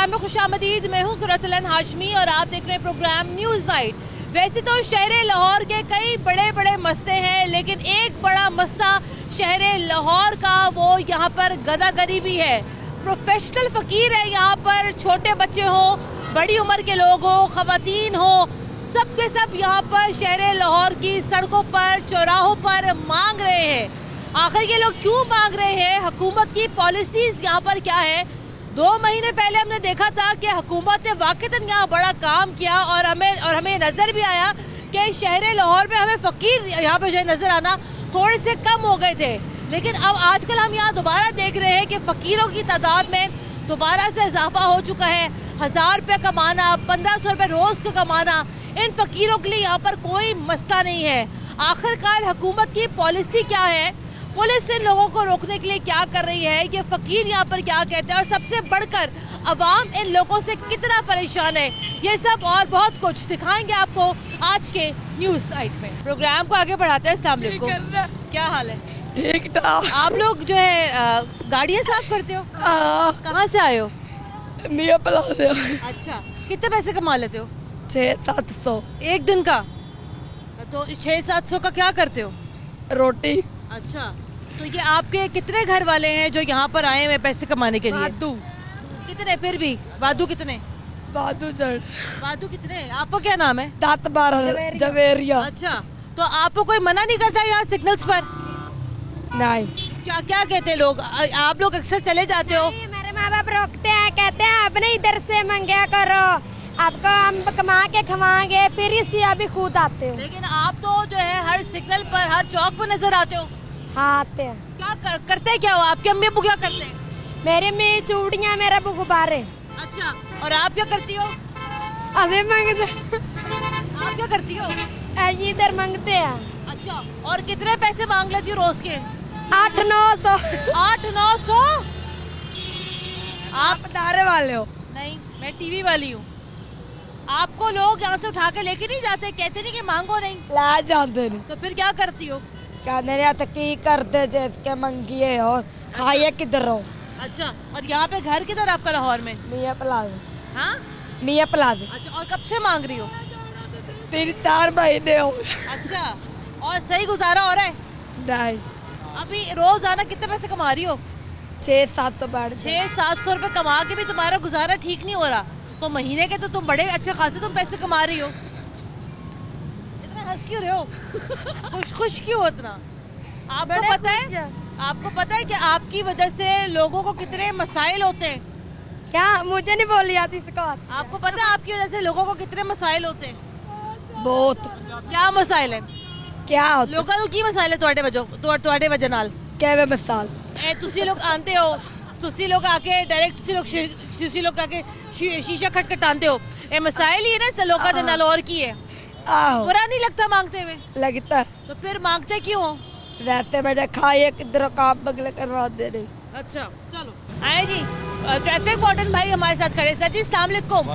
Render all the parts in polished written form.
Programme में खुशामदीद। मैं हूँ कुरतलन हाशमी और आप देख रहे हैं प्रोग्राम न्यूज़ नाइट। वैसे तो शहर लाहौर के कई बड़े बड़े मसले हैं, लेकिन एक बड़ा मसला शहर लाहौर का वो यहाँ पर गदागरी भी है। प्रोफेशनल फ़कीर है यहाँ पर, छोटे बच्चे हो, बड़ी उम्र के लोग हो, ख़वातीन हो, सब के सब यहाँ पर शहर लाहौर की सड़कों पर, चौराहों पर मांग रहे हैं। आखिर ये लोग क्यों मांग रहे हैं? हुकूमत की पॉलिसीज़ यहाँ पर क्या है? 2 महीने पहले हमने देखा था कि हुकूमत ने वाक़ईतन यहाँ बड़ा काम किया और हमें नज़र भी आया कि शहर लाहौर में हमें फ़कीर यहाँ पे जो नज़र आना थोड़े से कम हो गए थे। लेकिन अब आजकल हम यहाँ दोबारा देख रहे हैं कि फ़कीरों की तादाद में दोबारा से इजाफा हो चुका है। 1000 रुपये कमाना, 1500 रुपये रोज़ का कमाना, इन फ़कीरों के लिए यहाँ पर कोई मसला नहीं है। आखिरकार हुकूमत की पॉलिसी क्या है? पुलिस इन लोगों को रोकने के लिए क्या कर रही है? ये फ़कीर यहाँ पर क्या कहते हैं? और सबसे बढ़कर अवाम इन लोगों से कितना परेशान है? ये सब और बहुत कुछ दिखाएंगे आपको आज के न्यूज़ नाइट में। प्रोग्राम को आगे बढ़ाते हैं। अस्सलाम वालेकुम, क्या हाल है? ठीक ठाक। आप लोग जो है गाड़ियाँ साफ करते हो? कहाँ से आए हो? मियां प्लाजा। अच्छा, कितने पैसे कमा लेते हो? 600-700 एक दिन का? तो 600-700 का क्या करते हो? रोटी। अच्छा, तो ये आपके कितने घर वाले हैं जो यहाँ पर आए हुए पैसे कमाने के लिए? वादू। कितने? फिर भी वादू कितने? वादू कितने? आपको क्या नाम है? दातबार जवेरिया। अच्छा, तो आपको कोई मना नहीं करता यहाँ सिग्नल्स पर? नहीं। क्या क्या कहते हैं लोग? आप लोग अक्सर चले जाते हो? मेरे माँ बाप रोकते हैं, कहते हैं अपने इधर से मंगया करो, आपको हम कमा के खवाएंगे, फिर इसी अभी खुद आते हो। लेकिन आप तो जो है हर सिग्नल पर, हर चौक पर नजर आते हो। हाँ आते हैं। क्या करते क्या हो? आपके अम्मी अब्बू क्या करते हैं? मेरे में चूड़ियाँ, मेरा गुब्बारे। अच्छा, और आप क्या करती हो? अभी मांगते। आप क्या करती हो? इधर मांगते हैं। अच्छा, और कितने पैसे मांग लेती हो रोज के? 800-900। 800-900? आप दारे वाले हो? नहीं, मैं टीवी वाली हूँ। आपको लोग यहाँ से उठा के लेके नहीं जाते? कहते नहीं कि मांगो नहीं? ला जाते नहीं। तो फिर क्या करती हो? कहने रहते की करते जिसके मंगिए और खाइए किधर हो। अच्छा, और यहाँ पे घर किधर आपका लाहौर में? मियां प्लाजा। हाँ, मियां प्लाजा। अच्छा, और कब से मांग रही हो? 3-4 महीने हो। अच्छा, और सही गुजारा हो रहा है? नहीं। अभी रोजाना कितने पैसे कमा रही हो? 600-700 बढ़। 600-700 रुपए कमा के भी तुम्हारा गुजारा ठीक नहीं हो रहा, तो महीने के तो तुम बड़े अच्छे खासे तुम पैसे कमा रही हो। इतना हंस क्यों रहे हो? खुश क्यों हो इतना? आपको पता है कि आपकी वजह से लोगों को कितने मसाइल होते हैं? क्या मुझे नहीं बोली आती इसको? आपको पता है आपकी वजह से लोगों को कितने मसाइल होते हैं? बहुत। क्या मसाइल है? क्या होता? लोगों को की मसाइल है ਤੁਹਾਡੇ ਵਜ੍ਹਾ ਨਾਲ? ਕਿਵੇਂ ਮਿਸਾਲ? ਤੁਸੀਂ ਲੋग आते हो, ਤੁਸੀਂ लोग आके डायरेक्ट ਤੁਸੀਂ लोग आके शीशा खटखटाते हो, ये मसाइल ही है ना लोगों के नाल। और की है? बुरा नहीं लगता मांगते हुए? लगता है। तो फिर मांगते क्यों हो? रहते में खाइए किधर काम बगले करवा दे रही। अच्छा, चलो आए जी। ट्रैफिक वार्डन भाई हमारे साथ खड़े। सर जी अस्सलाम वालेकुम।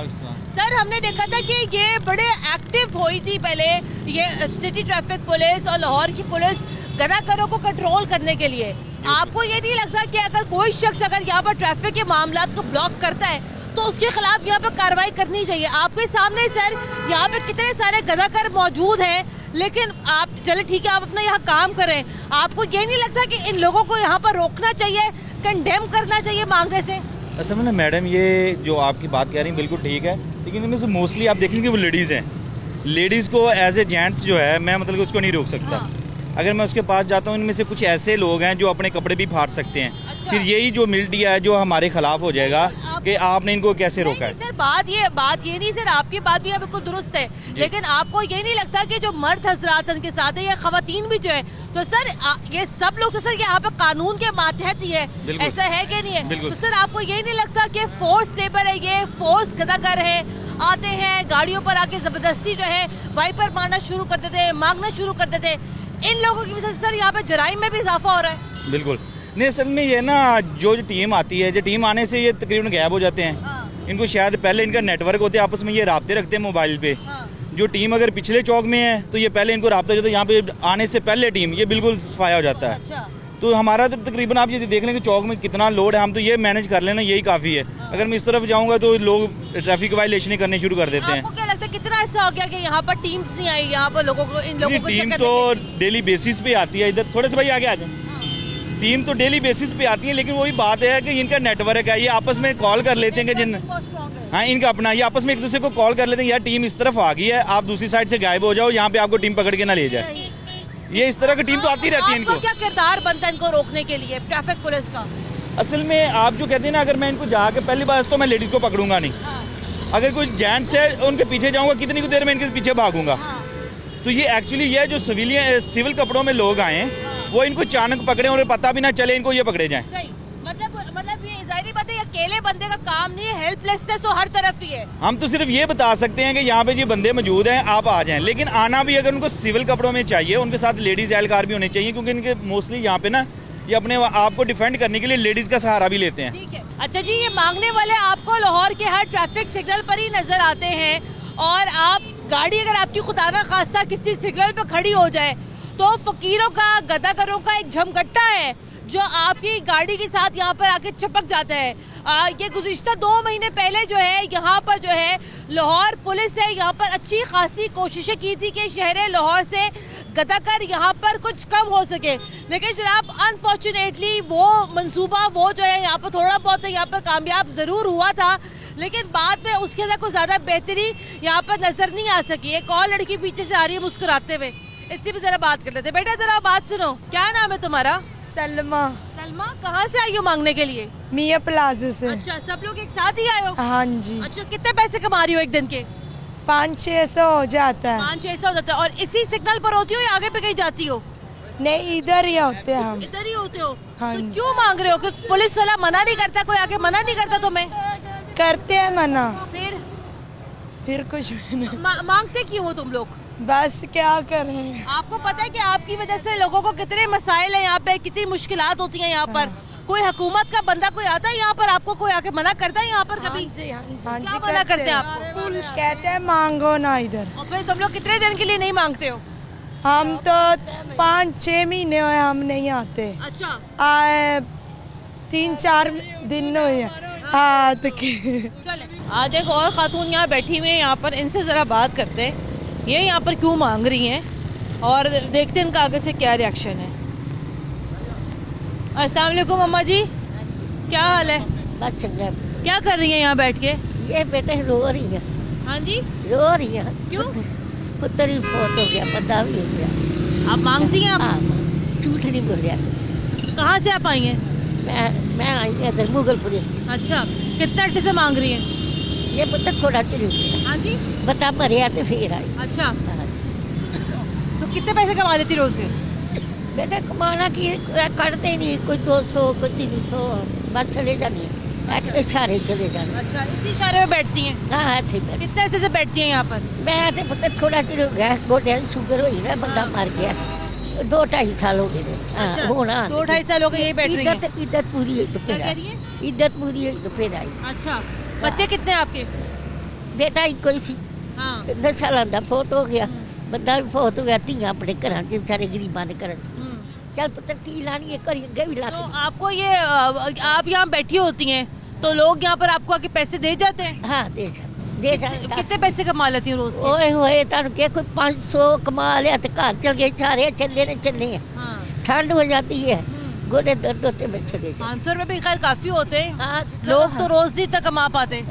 सर, हमने देखा था कि ये बड़े एक्टिव हुई थी पहले ये सिटी ट्रैफिक पुलिस और लाहौर की पुलिस गदाकरों को कंट्रोल करने के लिए। आपको ये नहीं लगता कि अगर कोई शख्स अगर यहाँ पर ट्रैफिक के मामलात को ब्लॉक करता है तो उसके खिलाफ यहाँ पर कार्रवाई करनी चाहिए? आपके सामने सर यहाँ पे कितने सारे गदाकर मौजूद हैं, लेकिन आप चले ठीक है, आप अपना यहाँ काम करें। आपको ये नहीं लगता कि इन लोगों को यहाँ पर रोकना चाहिए, कंडेम करना चाहिए मांगने से? असल में मैडम, ये जो आपकी बात कह रही हैं बिल्कुल ठीक है, लेकिन इनमें से मोस्टली आप देखेंगे वो लेडीज़ हैं। लेडीज़ को एज ए जेंट्स जो है मैं मतलब उसको नहीं रोक सकता। हाँ। अगर मैं उसके पास जाता हूँ, इनमें से कुछ ऐसे लोग हैं जो अपने कपड़े भी फाड़ सकते हैं। अच्छा। फिर यही जो मीडिया है जो हमारे खिलाफ हो जाएगा कि आपने इनको कैसे रोका है। सर बात ये नहीं सर, आपकी बात भी बिल्कुल दुरुस्त है, लेकिन आपको ये नहीं लगता कि जो मर्द हजरात उनके साथ है या खवातीन भी जो है, तो सर ये सब लोग तो सर यहाँ पे कानून के मातहत ही है, ऐसा है कि नहीं है? तो सर आपको ये नहीं लगता कि फोर्स लेबर है, ये फोर्स गदागर है, आते हैं गाड़ियों पर आके जबरदस्ती जो है वाइपर मारना शुरू कर देते हैं, मांगना शुरू कर देते हैं, इन लोगों की वजह से सर यहाँ पे जराइम में भी इजाफा हो रहा है? बिल्कुल नहीं, असल में ये ना जो टीम आती है, जो टीम आने से ये तकरीबन गायब हो जाते हैं। इनको शायद पहले इनका नेटवर्क होते हैं, आपस में ये राब्ते रखते हैं मोबाइल पे। जो टीम अगर पिछले चौक में है तो ये पहले इनको राब्ता हो जाता है, यहाँ पे आने से पहले टीम ये बिल्कुल सफाया हो जाता है। अच्छा। तो हमारा तो तकरीबन आप ये देख लें कि चौक में कितना लोड है, हम तो ये मैनेज कर लेना यही काफ़ी है। अगर मैं इस तरफ जाऊंगा तो लोग ट्रैफिक वायलेशन करने शुरू कर देते हैं। आपको क्या लगता है कितना ऐसा हो गया कि यहाँ पर टीम्स नहीं आई, यहाँ पर लोगों को, इन लोगों को टीम तो डेली बेसिस पे आती है। इधर थोड़े से भाई आगे आ जाए। टीम तो डेली बेसिस पे आती है, लेकिन वही बात है कि इनका नेटवर्क है, ये आपस में कॉल कर लेते हैं कि जिन हाँ इनका अपना, ये आपस में एक दूसरे को कॉल कर लेते हैं, यार टीम इस तरफ आ गई है, आप दूसरी साइड से गायब हो जाओ, यहाँ पे आपको टीम पकड़ के ना ले जाए। ये इस तरह की टीम तो आती रहती है इनको। क्या किरदार बनता है इनको रोकने के लिए ट्रैफिक पुलिस का? असल में आप जो कहते हैं ना, अगर मैं इनको जाके पहली बात तो मैं लेडीज को पकड़ूंगा नहीं। अगर कोई जेंट्स है उनके पीछे जाऊंगा, कितनी देर में इनके पीछे भागूंगा। तो ये एक्चुअली ये जो सिविल कपड़ों में लोग आए हैं, वो इनको अचानक पकड़े और पता भी ना चले इनको ये पकड़े जाएं। मतलब ये जाहिर बात है, ये अकेले बंदे का काम नहीं है, हेल्पलेसनेस तो हर तरफ ही है। हम तो सिर्फ ये बता सकते हैं कि यहाँ पे ये बंदे मौजूद हैं, आप आ जाएं। लेकिन आना भी अगर उनको सिविल कपड़ों में चाहिए, उनके साथ लेडीज एहलकार भी होने चाहिए, क्योंकि इनके मोस्टली यहाँ पे ना ये अपने आप को डिफेंड करने के लिए लेडीज का सहारा भी लेते हैं। ठीक है। अच्छा जी, ये मांगने वाले आपको लाहौर के हर ट्रैफिक सिग्नल पर ही नजर आते हैं, और आप गाड़ी अगर आपकी खुदा ना खास्ता किसी सिग्नल पर खड़ी हो जाए तो फकीरों का, गदागरों का एक झमघट्टा है जो आपकी गाड़ी के साथ यहाँ पर आके चिपक जाता है। ये गुज़िश्ता 2 महीने पहले जो है यहाँ पर जो है लाहौर पुलिस है यहाँ पर अच्छी खासी कोशिशें की थी कि शहर लाहौर से गदागर यहाँ पर कुछ कम हो सके, लेकिन जनाब अनफॉर्चुनेटली वो मंसूबा वो जो है यहाँ पर थोड़ा बहुत यहाँ पर कामयाब ज़रूर हुआ था, लेकिन बाद में उसके अंदर कोई ज़्यादा बेहतरी यहाँ पर नज़र नहीं आ सकी। एक और लड़की पीछे से आ रही है मुस्कुराते हुए, इससे भी ज़रा बात कर लेते। बेटा ज़रा बात सुनो, क्या नाम है तुम्हारा? सलमा। सलमा, कहाँ से आई हो मांगने के लिए? मियाँ प्लाजा से। अच्छा, सब लोग एक साथ ही आए हो? हाँ जी। अच्छा, कितने पैसे कमा रही हो एक दिन के? 500-600 हो जाता है। 500-600 हो जाता है। और इसी सिग्नल पर होती हो या आगे पे कहीं जाती हो? नहीं, इधर ही होते हैं हम। इधर ही होते हो? हाँ तो जी। क्यों मांग रहे हो? कि पुलिस वाला मना नहीं करता, कोई आके मना नहीं करता तुम्हें? करते हैं मना, फिर कुछ नहीं। मांगते क्यों हो तुम लोग? बस क्या करें। आपको पता है कि आपकी वजह से लोगों को कितने मसाइल हैं यहाँ पे, कितनी मुश्किलात होती हैं यहाँ पर। कोई हुकूमत का बंदा कोई आता है यहाँ पर, आपको कोई आके मना करता है यहाँ पर कभी? हाँ क्या मना करते हैं आपको? कहते हैं मांगो ना इधर। और फिर तुम लोग कितने दिन के लिए नहीं मांगते हो? हम तो 5-6 महीने हुए हम नहीं आते। अच्छा, आए 3-4 दिन हुए। हाँ तो आज एक और खातून यहाँ बैठी हुई है, यहाँ पर इनसे ज़रा बात करते हैं, ये यहाँ पर क्यों मांग रही हैं और देखते हैं इनका आगे से क्या रिएक्शन है। अस्सलाम वालेकुम अम्मा जी, क्या हाल है? बस क्या कर रही हैं यहाँ बैठ के? ये बेटे रो रही है। हाँ जी, रो रही है। क्यों? पुत्र भी बहुत हो गया, बंदा भी हो गया। आप मांगती हैं? आप हाँ, झूठ नहीं बोलिया। कहाँ से आप आई हैं? मैं आई इधर मुगलपुरी से। अच्छा, कितने अर्से से मांग रही हैं? ये पुत्र थोड़ा चिर हो गया, हाँ जी। बता मरिया तो फिर आई। अच्छा, हाँ। तो कितने पैसे कमा लेती रोज के? बेटा कमाना की करते नहीं, कोई 200 कोई 300, बस चले जानी ऐसे इशारे चले जाने। अच्छा, इसी इशारे में बैठती हैं? हाँ ठीक है। कितने अर्से से बैठती हैं यहाँ पर? मैं तो पुत्र थोड़ा चिर हो गया, गोटे शुगर हुई ना, बंदा मर गया, 2-2.5 साल हो गए। अच्छा, होना 2-2.5 साल हो गए यही बैठ रही हैं? इद्दत पूरी है तो फिर आई। इद्दत पूरी है तो फिर आई। अच्छा, बच्चे कितने हैं आपके? बेटा एक कोई सी हाँ। 10 साल का फौत हो गया, बंदा भी फौत हो गया, धीयां अपने घर च बेचारे गरीबां के घर च। चल पुत्र टी लानी है, करी अगे भी ला। तो आपको ये आप यहाँ बैठी होती हैं तो लोग यहाँ पर आपको आके पैसे दे जाते हैं? हाँ दे कितने पैसे कमा लेती हैं रोज के? ओए होए तानु के कोई 500 कमा लिया तो घर चल गए, सारे चले ने चले हैं। हाँ। ठंड हो जाती है, गोडे दर्द होते में चले जाते। 500 रुपए भी खैर काफी होते हैं। हाँ, लोग तो रोज नहीं तक कमा पाते।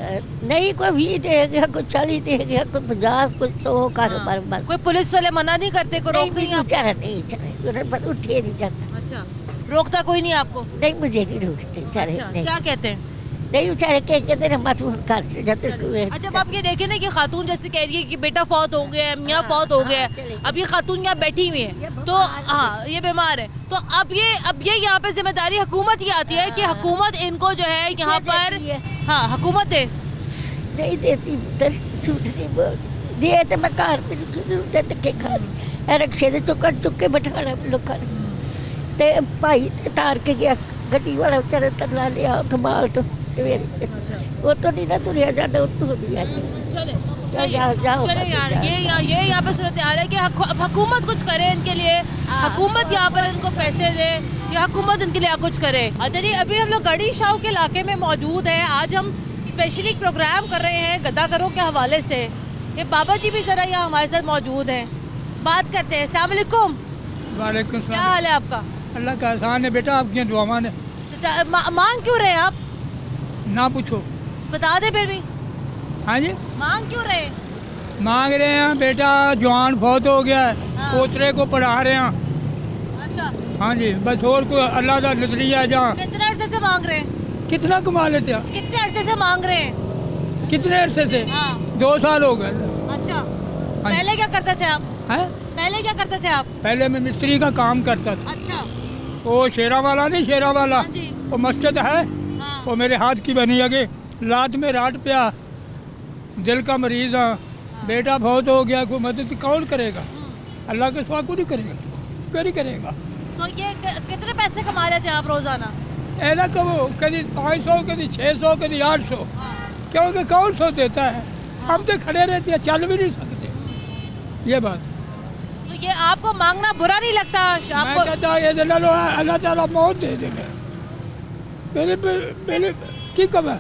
नहीं, कोई 20 दे गया, कोई 40 दे गया, कोई 50, कोई 100 कारोबार बस। कोई पुलिस वाले मना नहीं करते, कोई रोक नहीं? बेचारा नहीं चले, उठे नहीं जाता। अच्छा, रोकता कोई नहीं आपको? नहीं, मुझे नहीं रोकते बेचारे। अच्छा, नहीं क्या कहते हैं? नहीं बेचारे कहते हैं मत घर से जाते। अच्छा, अब आप ये देखें ना कि खातून जैसे कह रही है कि बेटा फौत हो गया, मियाँ फौत हो गया, अब ये खातून यहाँ बैठी हुई है तो हाँ ये बीमार है, तो अब ये यहाँ पे जिम्मेदारी हुकूमत ही आती है कि हुकूमत इनको जो है यहाँ पर, हाँ हुकूमत दे। नहीं देती पुत्र, झूठ नहीं बोल दे तो मैं घर पे जरूरत धक्के खा रही, रक्शे से चुक के बैठाना लोगों ने। भाई तार के गया, गड्डी वाला बेचारा तरला लिया कमाल तो सवेरे वो तो नहीं ना तुरिया जाता उत्तू होती है चले जाओ जाओ चले यार, ये यहाँ पे सूरत हाल है कि हुकूमत कुछ करे इनके लिए, हुकूमत यहाँ पर इनको पैसे दे या हुकूमत इनके लिए कुछ करे। अच्छा जी, अभी हम लोग गढ़ी शाह के इलाके में मौजूद हैं। आज हम स्पेशली प्रोग्राम कर रहे हैं गद्दाकरों के हवाले से। ये बाबा जी भी जरा यहाँ हमारे साथ मौजूद हैं, बात करते हैं। अस्सलाम वालेकुम। वालेकुम क्या हाल है आपका? अल्लाह का एहसान है बेटा, आपकी दुआ माने। मांग क्यों रहे हैं आप? ना पूछो। बता दे फिर भी। हाँ जी, मांग क्यों रहे? मांग रहे हैं बेटा, जवान बहुत हो गया है, हाँ। पोतरे को पढ़ा रहे हैं। अच्छा, हाँ जी, बस और को अल्लाह का नजरिया जहाँ। कितने अरसे से मांग रहे हैं? कितना कमा लेते हैं? कितने अरसे से मांग रहे हैं? कितने अरसे से? हाँ। 2 साल हो गए। अच्छा, हाँ जी। पहले क्या करते थे आप? हैं? पहले क्या करते थे आप? पहले मैं मिस्त्री का काम करता था। अच्छा, वो शेरा वाला नहीं, शेरा वाला, हाँ जी। वो मस्जिद है, हाँ। वो मेरे हाथ की बनी आगे, लात में राट पिया, दिल का मरीज हाँ, बेटा बहुत हो गया, कोई मदद कौन करेगा? अल्लाह के सिवा कोई नहीं करेगा, कोई नहीं करेगा। तो ये कितने पैसे कमा लेते हैं आप रोजाना? ऐसा कहो, कभी 500, कभी 600, कभी 800, क्योंकि कौन सो देता है? हम तो खड़े रहते हैं, चल भी नहीं सकते। ये बात तो ये आपको मांगना बुरा नहीं लगता? मैं आपको कहता हूँ, ये अल्लाह ताला मौत दे देंगे। मेरे की कब है?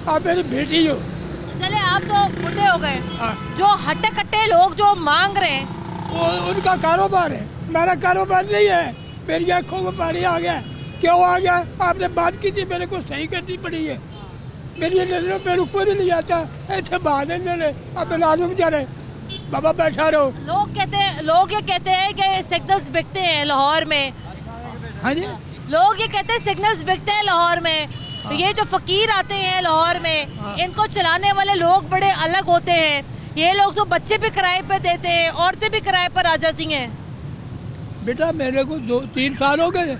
आप मेरी बेटी हो। चले, आप तो बुढ़े हो गए। हाँ। जो हट्टे कट्टे लोग जो मांग रहे हैं, वो उनका कारोबार है, मेरा कारोबार नहीं है। मेरी आँखों को पानी आ गया। क्यों आ गया? आपने बात की थी, मेरे को सही करनी पड़ी है। मेरी नजरों पे ऊपर ही नहीं आता, ऐसे बात है। अब लाजम जा रहे बाबा, बैठा रहो। लोग ये कहते हैं कि सिग्नल्स बिकते हैं लाहौर में। हाँ जी, लोग ये कहते हैं सिग्नल्स बिकते हैं लाहौर में। तो ये जो फकीर आते हैं लाहौर में, इनको चलाने वाले लोग बड़े अलग होते हैं। ये लोग तो बच्चे भी किराए पे देते हैं, औरतें भी किराए पर आ जाती हैं। बेटा मेरे को 2-3 साल हो गए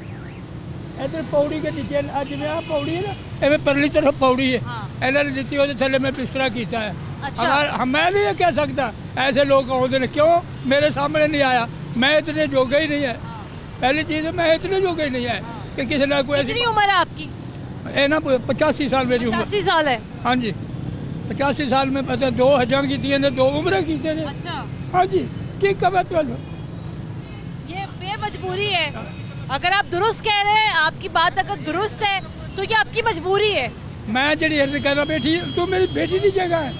इधर पौड़ी के नीचे, आज में पौड़ी है ना, एवं परली तरफ पौड़ी है, इन्होंने दी वो थले में बिस्तरा किया है। अच्छा। मैं नहीं कह सकता, ऐसे लोग होते हैं। क्यों मेरे सामने नहीं आया? मैं इतने जोगा ही नहीं है। पहली चीज है, मैं इतने जोगा ही नहीं है कि किसी ने कोई। कितनी उम्र है आपकी? ना 85 साल मेरी उम्र। 80 साल है। हाँ जी, 85 साल में पता 2 हज़ार की थी ने 2 उम्र की थी। अच्छा, हाँ जी, की कमत वालो ये मजबूरी है। अगर आप दुरुस्त कह रहे हैं, आपकी बात अगर दुरुस्त है, तो ये आपकी मजबूरी है। मैं जी अर्ज कर रहा, बेटी तू मेरी बेटी की जगह है,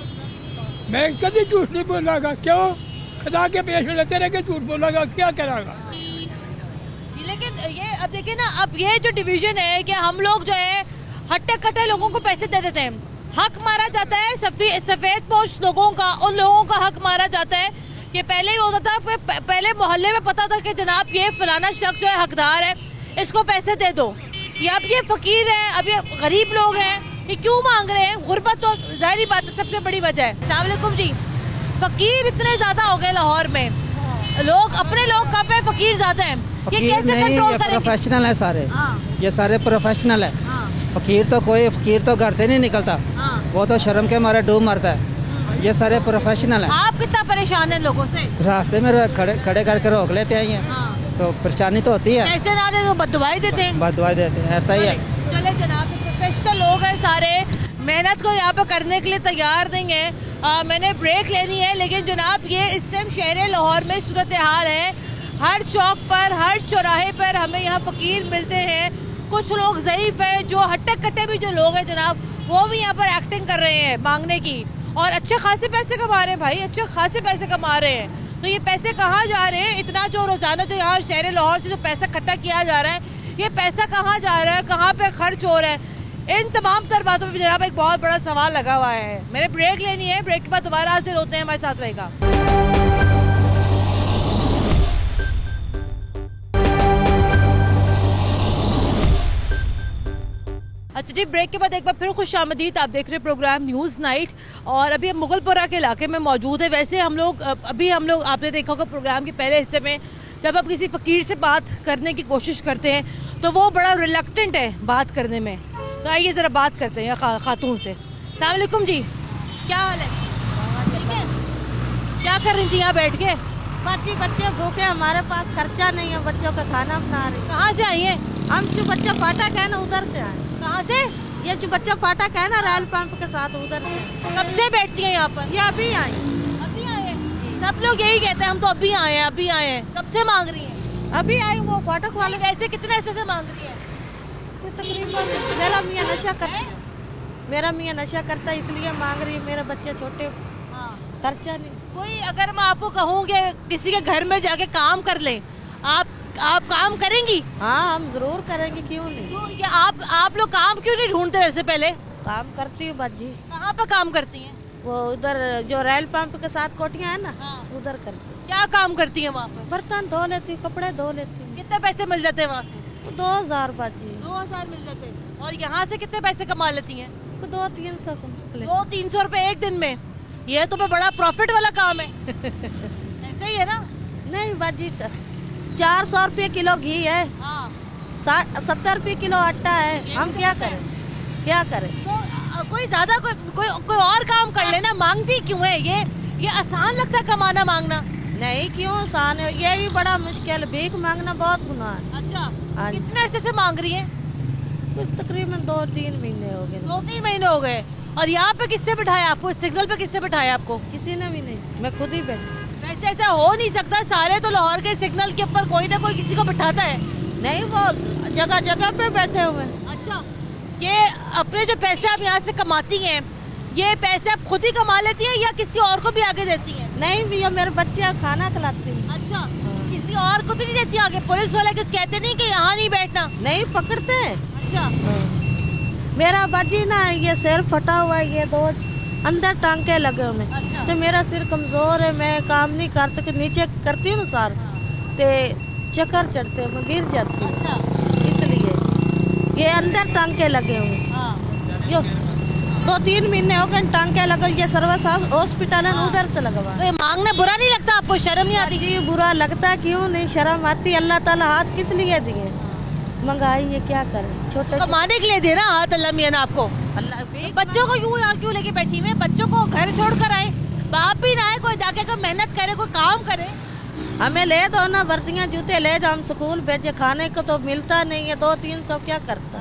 मैं कभी झूठ नहीं बोलागा। क्यों? खुदा के पेश में तेरे के झूठ बोलागा, क्या करागा? लेकिन ये अब देखिए ना, अब ये जो डिवीजन है कि हम लोग जो है हट्टे कट्टे लोगों को पैसे दे देते हैं, हक मारा जाता है सफेद पोश लोगों का, उन लोगों का हक मारा जाता है कि पहले ही होता था, पहले मोहल्ले में पता था कि जनाब ये फलाना शख्स जो है हकदार है, इसको पैसे दे दो। या अब ये फकीर है, अब ये गरीब लोग हैं, ये क्यों मांग रहे हैं? गुर्बत तो जाहिर बात है सबसे बड़ी वजह है। अस्सलाम वालेकुम जी। फकीर इतने ज्यादा हो गए लाहौर में, लोग अपने लोग कम है, फकीर ज्यादा है। ये कैसे कंट्रोल करेंगे? प्रोफेशनल है सारे। हाँ। ये सारे प्रोफेशनल है। हाँ। फकीर तो घर से नहीं निकलता। हाँ। वो तो शर्म के मारे डूब मरता है। ये सारे प्रोफेशनल है। आप कितना परेशान हैं लोगों से? रास्ते में खड़े करके रोक लेते हैं। हाँ। तो परेशानी तो होती है। पैसे ना दे तो बददुआई देते हैं। बददुआई देते हैं, ऐसा ही है। चले जनाब, प्रोफेशनल लोग हैं सारे, मेहनत को यहाँ पे करने के लिए तैयार नहीं है। मैंने ब्रेक लेनी है, लेकिन जनाब ये इस टाइम शहर लाहौर में सूरत हाल है। हर चौक पर, हर चौराहे पर हमें यहाँ फकीर मिलते हैं। कुछ लोग ज़ईफ़ है, जो हट्टे कट्टे भी जो लोग हैं जनाब, वो भी यहाँ पर एक्टिंग कर रहे हैं मांगने की, और अच्छे खासे पैसे कमा रहे हैं भाई, अच्छे खासे पैसे कमा रहे हैं। तो ये पैसे कहाँ जा रहे हैं? इतना जो रोज़ाना जो यहाँ शहर लाहौर से जो पैसा इकट्ठा किया जा रहा है, ये पैसा कहाँ जा रहा है, कहाँ पे खर्च हो रहा है? इन तमाम तर बातों पर जनाब एक बहुत बड़ा सवाल लगा हुआ है। मैंने ब्रेक लेनी है, ब्रेक के बाद दोबारा हाजिर होते हैं, हमारे साथ रहेगा। अच्छा जी, ब्रेक के बाद एक बार फिर खुशामदीद। आप देख रहे हैं प्रोग्राम न्यूज़ नाइट, और अभी हम मुगलपुरा के इलाके में मौजूद है। वैसे हम लोग आपने देखा होगा प्रोग्राम के पहले हिस्से में, जब आप किसी फ़कीर से बात करने की कोशिश करते हैं तो वो बड़ा रिलक्टेंट है बात करने में। तो आइए ज़रा बात करते हैं खातून से। अस्सलाम वालेकुम जी, क्या हाल है? ठीक है। क्या कर रही थी यहाँ बैठ के? बच्चे भूखे, हमारे पास खर्चा नहीं है, बच्चों का खाना बना रहे। कहाँ से आई हैं? हम जो बच्चा फाटक है ना, उधर से आए। कहाँ से? ये जो बच्चा फाटक है ना रेल पंप के साथ उधर से। कब से बैठती हैं यहाँ पर? ये अभी आई। अभी आए हैं? सब लोग यही कहते हैं हम तो अभी आए हैं, अभी आए हैं। कब से मांग रही हैं? अभी आई वो फाटक वाले। वैसे कितने अरसे से मांग रही हैं? तो तकरीबन मेरा मियाँ नशा करता है इसलिए मांग रही है। मेरे बच्चे छोटे, हाँ। खर्चा नहीं। कोई अगर मैं आपको कहूँ कि किसी के घर में जाके काम कर ले, आप काम करेंगी? हाँ हम जरूर करेंगे, क्यों नहीं। तो ये आप लोग काम क्यों नहीं ढूंढते वैसे पहले? काम करती हूँ बाजी। कहाँ पर काम करती हैं? वो उधर जो रेल पंप के साथ कोठियाँ है ना, हाँ। उधर करती हूँ। क्या काम करती हैं वहाँ पर? बर्तन धो लेती हूँ, कपड़े धो लेती हूँ। कितने पैसे मिल जाते हैं वहाँ से? 2000 बाजी। 2000 मिल जाते हैं। और यहाँ से कितने पैसे कमा लेती हैं? 200-300 200-300 रुपए एक दिन में? ये तो बड़ा प्रॉफिट वाला काम है। ऐसे ही है ना? नहीं बाजी, 400 रुपये किलो घी है, हाँ। 70 रुपये किलो आटा है। हम क्या करें, क्या करें। तो कोई ज्यादा कोई और काम कर लेना, मांगती क्यों है? ये आसान लगता है कमाना मांगना? नहीं, क्यों आसान है, ये भी बड़ा मुश्किल। भीख मांगना बहुत गुनाह है। अच्छा, हाँ। कितने अरसे से मांग रही है? तकरीबन 2-3 महीने हो गए। 2-3 महीने हो गए। और यहाँ पे किससे बिठाया आपको? सिग्नल पे किससे बिठाया आपको? किसी ने भी नहीं, मैं खुद ही बैठी। वैसे ऐसा हो नहीं सकता, सारे तो लाहौर के सिग्नल के ऊपर कोई ना कोई किसी को बिठाता है। नहीं, वो जगह जगह पे बैठे हुए। अच्छा, ये अपने जो पैसे आप यहाँ से कमाती हैं, ये पैसे आप खुद ही कमा लेती हैं या किसी और को भी आगे देती हैं? नहीं भैया, मेरे बच्चे खाना खिलाते हैं। अच्छा, किसी और को तो नहीं देती आगे? पुलिस वाले कुछ कहते नहीं कि यहाँ नहीं बैठना? नहीं, पकड़ते हैं। अच्छा, मेरा बाजी ना ये सिर फटा हुआ है, ये 2 अंदर टांके लगे हुए। अच्छा। तो मेरा सिर कमजोर है, मैं काम नहीं कर सकती। नीचे करती हूँ ना सार, तो चक्कर चढ़ते हैं, मैं गिर जाती हूँ। अच्छा, इसलिए ये अंदर टांके लगे हुए। हाँ। यो 2-3 महीने हो गए टांके लगे। ये सर्विस हॉस्पिटल है, उधर से लगवा। तो ये मांगना बुरा नहीं लगता आपको? शर्म नहीं आती? जी बुरा लगता है, क्यों नहीं शर्म आती। अल्लाह ताला हाथ किस लिए दिए, मंगाई है, क्या करें। छोटे कमाने के लिए दे रहा हाथ अल्लाह मियां ने आपको। अल्लाह बच्चों को क्यों लेके बैठी हुई? बच्चों को घर छोड़ कर आए, बाप भी ना आए, कोई जाके कोई मेहनत करे, कोई काम करे। हमें ले दो ना, वर्दियाँ जूते ले दो, हम स्कूल भेजे। खाने को तो मिलता नहीं है, 200-300 क्या करता।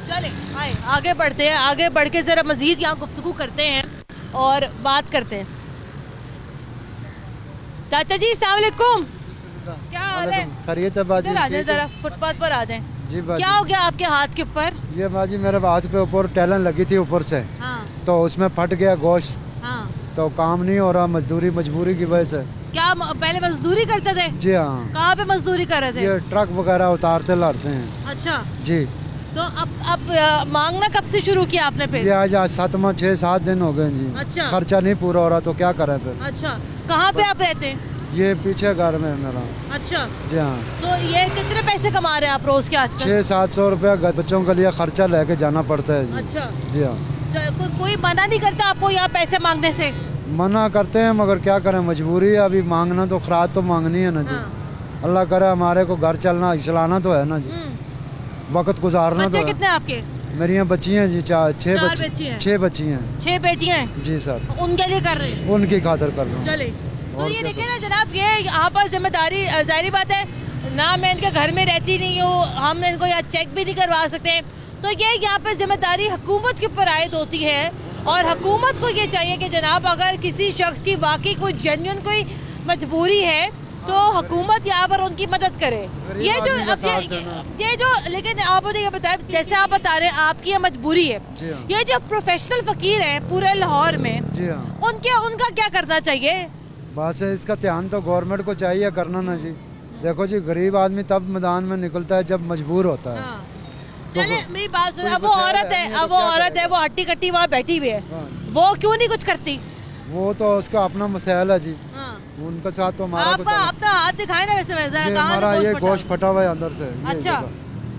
चले आए आगे बढ़ते हैं, आगे बढ़ के जरा मजीद यहाँ गुफ्तगू करते हैं और बात करते हैं। चाचा जी अस्सलाम वालेकुम, क्या हाल है? खैरियत है बाजी? इधर आ जाए, जरा फुटपाथ पर आ जाए। जी बाजी। क्या हो गया आपके हाथ के ऊपर? ये बाजी मेरे हाथ पे ऊपर टैलन लगी थी ऊपर से, हाँ। तो उसमें फट गया गोश्त, हाँ। तो काम नहीं हो रहा, मजबूरी की वजह से। क्या पहले मजदूरी करते थे? जी हाँ। कहाँ पे मजदूरी कर रहे थे? ये ट्रक वगैरह उतारते लाते हैं। अच्छा जी। तो अब मांगना कब से शुरू किया आपने फिर? ये आज 6-7 दिन हो गए जी। अच्छा। खर्चा नहीं पूरा हो रहा तो क्या करें फिर। अच्छा, कहाँ पे आप रहते हैं? ये पीछे घर में मेरा। अच्छा, जी हाँ। तो ये कितने पैसे कमा रहे हैं आप रोज के आजकल? 600-700 रुपया बच्चों के लिए खर्चा लेके जाना पड़ता है जी। अच्छा। जी हाँ। कोई मना नहीं करता आपको यहाँ पैसे मांगने से? मना करते हैं मगर क्या करें, मजबूरी है। अभी मांगना तो खराज तो मांगनी है ना जी। अल्लाह करे हमारे को घर चलाना तो है ना जी, वक्त गुजारना तो बच्चे है। कितने आपके? मेरी यहाँ बच्ची हैं जी, 6 बच्ची हैं। 6 बच्ची हैं। 6 बेटियां हैं जी सर, उनके लिए कर रहे हैं? उनकी खातिर कर रहा हूँ। चले तो और ये क्या देखिए ना जनाब, ये यहाँ पर जिम्मेदारी जाहिर बात है ना, मैं इनके घर में रहती नहीं हूँ, हम इनको यहाँ चेक भी नहीं करवा सकते। तो ये यहाँ पे जिम्मेदारी हुकूमत के ऊपर आयद होती है और हुकूमत को ये चाहिए कि जनाब अगर किसी शख्स की वाकई कोई जेन्युइन कोई मजबूरी है तो हुकूमत यहाँ पर उनकी मदद करे। ये जो ये जो लेकिन आप मुझे ये बताएं, जैसे आप बता रहे हैं आपकी ये मजबूरी है, ये जो प्रोफेशनल फकीर हैं पूरे लाहौर में, जी हाँ, उनका क्या करना चाहिए? बस इसका ध्यान तो गवर्नमेंट को चाहिए करना ना जी। देखो जी, गरीब आदमी तब मैदान में निकलता है जब मजबूर होता है। हाँ। चले मेरी बात सुनो, अब वो औरत है, वो हट्टी कट्टी वहाँ बैठी हुई है, वो क्यों नहीं कुछ करती? वो तो उसका अपना मसला है जी, हाँ। उनका साथ तो हमारा आपका अपना हाथ दिखाए ना वैसे वैसे हमारा ये गोश्त फटा हुआ है अंदर से। अच्छा।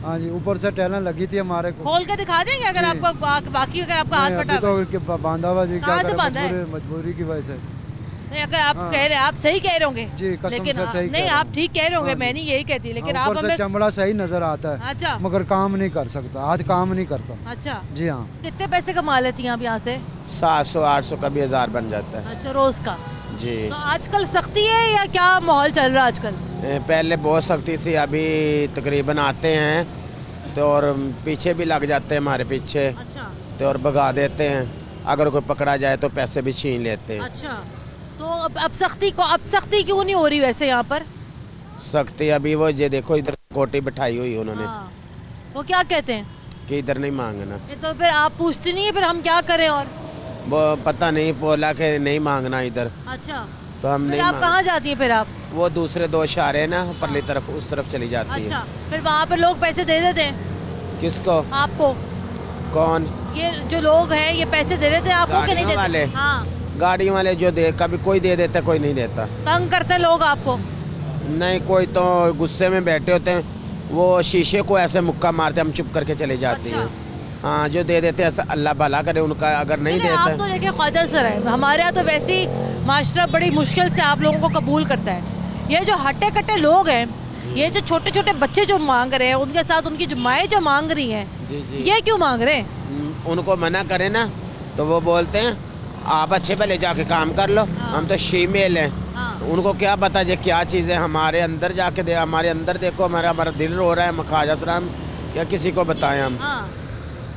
हाँ जी, ऊपर से टैलन लगी थी हमारे को। खोल के दिखा देंगे अगर आपको बाकी अगर आपका हाथ फटा तो बांधा हुआ जी, क्या करें, मजबूरी की वजह से। नहीं अगर आप कह रहे हैं, आप सही कह रहे होंगे जी, लेकिन से सही नहीं आप ठीक कह रहे होंगे, मैं नहीं यही कहती, लेकिन आप हमें चमड़ा सही नजर आता है। अच्छा। मगर काम नहीं कर सकता, आज काम नहीं करता। अच्छा जी हाँ। कितने पैसे कमा लेती हैं आप यहाँ से? 700-800 का भी 1000 बन जाता है। अच्छा, रोज का जी। तो आजकल सख्ती है या क्या माहौल चल रहा है आजकल? पहले बहुत सख्ती थी, अभी तकरीबन आते हैं तो और पीछे भी लग जाते हैं हमारे पीछे, अच्छा तो और भगा देते हैं। अगर कोई पकड़ा जाए तो पैसे भी छीन लेते हैं। अच्छा, तो अब सख्ती क्यों नहीं हो रही वैसे यहाँ पर? सख्ती अभी वो ये देखो इधर कोटी बिठाई हुई उन्होंने। हाँ। वो क्या कहते हैं कि इधर नहीं मांगना। ये तो फिर आप पूछती नहीं है, फिर हम क्या करें? और वो पता नहीं बोला कि नहीं मांगना इधर, अच्छा, तो हम फिर नहीं आप कहाँ जाती हैं फिर आप? वो दूसरे 2 इशारे ना परली तरफ, उस तरफ चली जाती अच्छा, है। फिर वहाँ पर लोग पैसे दे देते हैं किसको? आपको? कौन? ये जो लोग हैं ये पैसे दे देते हैं आपको कि नहीं गाड़ियों वाले? देते? हाँ, गाड़ी वाले जो दे, कभी कोई दे देता कोई नहीं देता। तंग करते हैं लोग आपको? नहीं, कोई तो गुस्से में बैठे होते हैं, वो शीशे को ऐसे मुक्का मारते, हम चुप करके चले जाते अच्छा। हैं। हाँ, जो दे देते हैं ऐसा अल्लाह भला करे उनका, अगर नहीं देते। आप तो देखिए ख्वाजा सर है, हमारे यहाँ तो वैसे ही माशरा बड़ी मुश्किल से आप लोगों को कबूल करता है। ये जो हट्टे कट्टे लोग हैं, ये जो छोटे छोटे बच्चे जो मांग रहे हैं, उनके साथ उनकी जो माएँ जो मांग रही हैं, जी जी, ये क्यों मांग रहे हैं? उनको मना करे ना तो वो बोलते हैं आप अच्छे भले जाके काम कर लो, हम तो शीमेल हैं। उनको क्या पता जे क्या चीज़ है हमारे अंदर जाके दे, हमारे अंदर देखो, हमारा दिल रो रहा है। ख्वाजा सलाम क्या किसी को बताएं हम?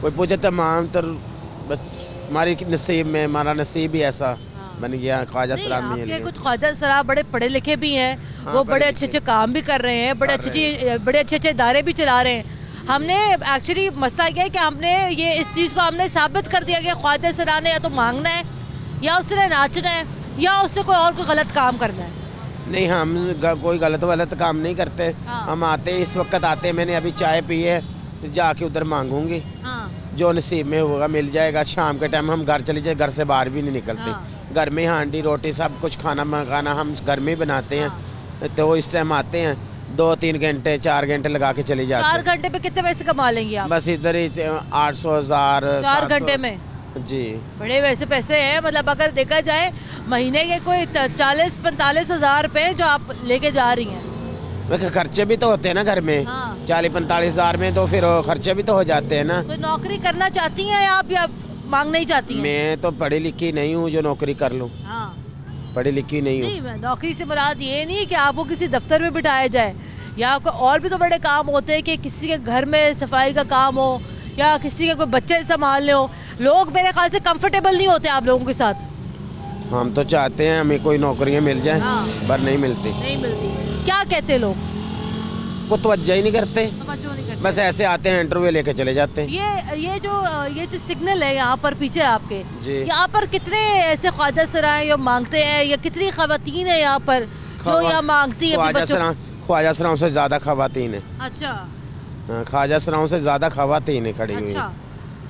कोई पूछे तो माम तो बस हमारी नसीब में, हमारा नसीब ही ऐसा बन गया। ख्वाजा सलाम आपके कुछ ख्वाजा सलाम बड़े पढ़े लिखे भी हैं, वो बड़े अच्छे अच्छे काम भी कर रहे हैं, बड़े अच्छे इदारे भी चला रहे हैं। हमने एक्चुअली मसला ये है कि हमने ये इस चीज़ को हमने साबित कर दिया कि ख्वाजा सलाम ने या तो मांगना है, या उसने नाचना है, या उससे कोई और कोई गलत काम करना है। नहीं, हम कोई गलत काम नहीं करते। हम आते इस वक्त आते हैं, मैंने अभी चाय पी है, जाके उधर मांगूंगी, जो नसीब में होगा मिल जाएगा। शाम के टाइम हम घर चले जाए, घर से बाहर भी नहीं निकलते। घर में हांडी रोटी सब कुछ खाना मंगाना हम घर में ही बनाते हैं। तो इस टाइम आते हैं, 2-3 घंटे 4 घंटे लगा के चले जाते हैं। 4 घंटे पे कितने पैसे कमा लेंगे आप? बस इधर ही 800,000 4 घंटे में। जी, बड़े वैसे पैसे हैं, मतलब अगर देखा जाए महीने के कोई 40-45 हज़ार रुपए जो आप लेके जा रही हैं। खर्चे भी तो होते हैं ना घर में। 40-45 हज़ार में तो फिर खर्चे भी तो हो जाते हैं ना। तो नौकरी करना चाहती हैं आप या मांग नहीं चाहती हैं? मैं तो पढ़ी लिखी नहीं हूँ जो नौकरी कर लूँ। पढ़ी लिखी नहीं हूँ। नौकरी से मुराद ये नहीं कि आपको किसी दफ्तर में बिठाया जाए, या और भी तो बड़े काम होते हैं कि किसी के घर में सफाई का काम हो, या किसी के कोई बच्चे संभालने हो। लोग मेरे ख्याल से कंफर्टेबल नहीं होते आप लोगों के साथ। हम तो चाहते हैं हमें कोई नौकरियाँ मिल जाए, पर नहीं मिलती। क्या कहते लोग? को तवज्जो ही नहीं करते, बस ऐसे आते हैं, इंटरव्यू लेके चले जाते हैं। ये जो सिग्नल है यहाँ पर पीछे आपके, यहाँ पर कितने ऐसे ख्वाजा सराय जो मांगते हैं, या कितनी खवातीन है यहाँ पर जो यहाँ मांगती है? ख्वाजा सराओं से ज्यादा खवातीन है। अच्छा, ख्वाजा सराओं से ज्यादा खवातीन है खड़ी हुई।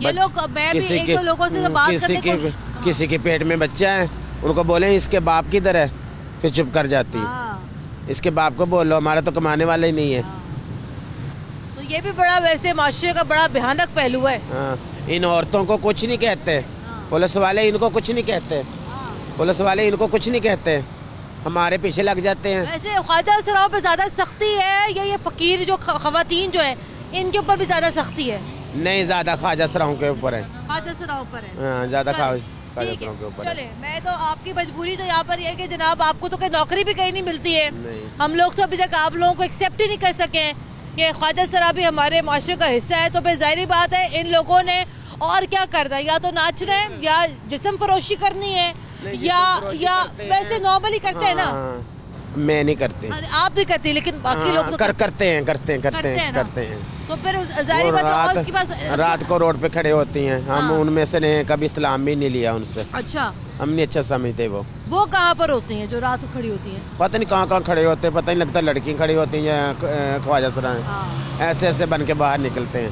ये लोग, मैं भी एक दो लोगों से बात करने को, किसी के पेट में बच्चा है, उनको बोले इसके बाप किधर है, फिर चुप कर जाती है। इसके बाप को बोलो, हमारा तो कमाने वाला ही नहीं है। तो ये भी बड़ा वैसे माशरे का बड़ा भयानक पहलू है। इन औरतों को कुछ नहीं कहते, पुलिस वाले इनको कुछ नहीं कहते, पुलिस वाले इनको कुछ नहीं कहते, हमारे पीछे लग जाते हैं। वैसे ख्वाजा सराओं पे ज्यादा सख्ती है या ये फकीर जो खवातीन जो है इनके ऊपर भी ज्यादा सख्ती है? नहीं, ज्यादा ख्वाजा सराओं के ऊपर है। ख्वाजा सराओं पर है ज्यादा ख्वाजा ठीक है। चले, मैं तो आपकी मजबूरी तो यहाँ पर ये है कि जनाब आपको तो कोई नौकरी भी कहीं नहीं मिलती है। हम लोग तो अभी तक आप लोगों को एक्सेप्ट ही नहीं कर सके हैं कि ख्वाजा सरा भी हमारे माशरे का हिस्सा है। तो फिर जाहिर बात है इन लोगों ने और क्या करना है, या तो नाचना है, या जिस्म फरोशी करनी है, या वैसे नॉर्मली करते हैं ना। मैं नहीं करती। आप भी करती, लेकिन बाकी लोग तो करते हैं। तो फिर जाहिर बात है उसके पास रात को रोड पे खड़े होती हैं, हम उनमें से नहीं, कभी इस्लाम भी नहीं लिया उनसे। अच्छा, हम नहीं अच्छा समझते। वो कहाँ पर होती हैं जो रात को खड़ी होती हैं? पता नहीं कहाँ खड़े होते हैं, पता नहीं लगता। लड़की खड़ी होती हैं ख्वाजा सरा ऐसे बन के बाहर निकलते हैं।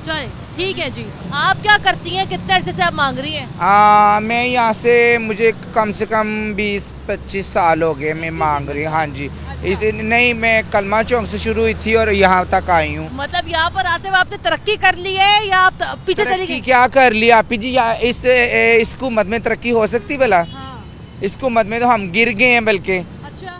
चले, ठीक है जी। आप क्या करती हैं, कितने अरसे से आप मांग रही हैं? मैं यहाँ से, मुझे कम से कम 20-25 साल हो गए मैं मांग रही हूँ। हाँ जी, इसे नहीं, मैं कलमा चौक से शुरू हुई थी और यहाँ तक आई हूँ। मतलब यहाँ पर आते हुए आपने तरक्की कर ली है या आप पीछे चली गई? क्या कर लिया आप जी? इस हुकूमत में तरक्की हो सकती भला? इस हुकूमत में तो हम गिर गए हैं। बल्कि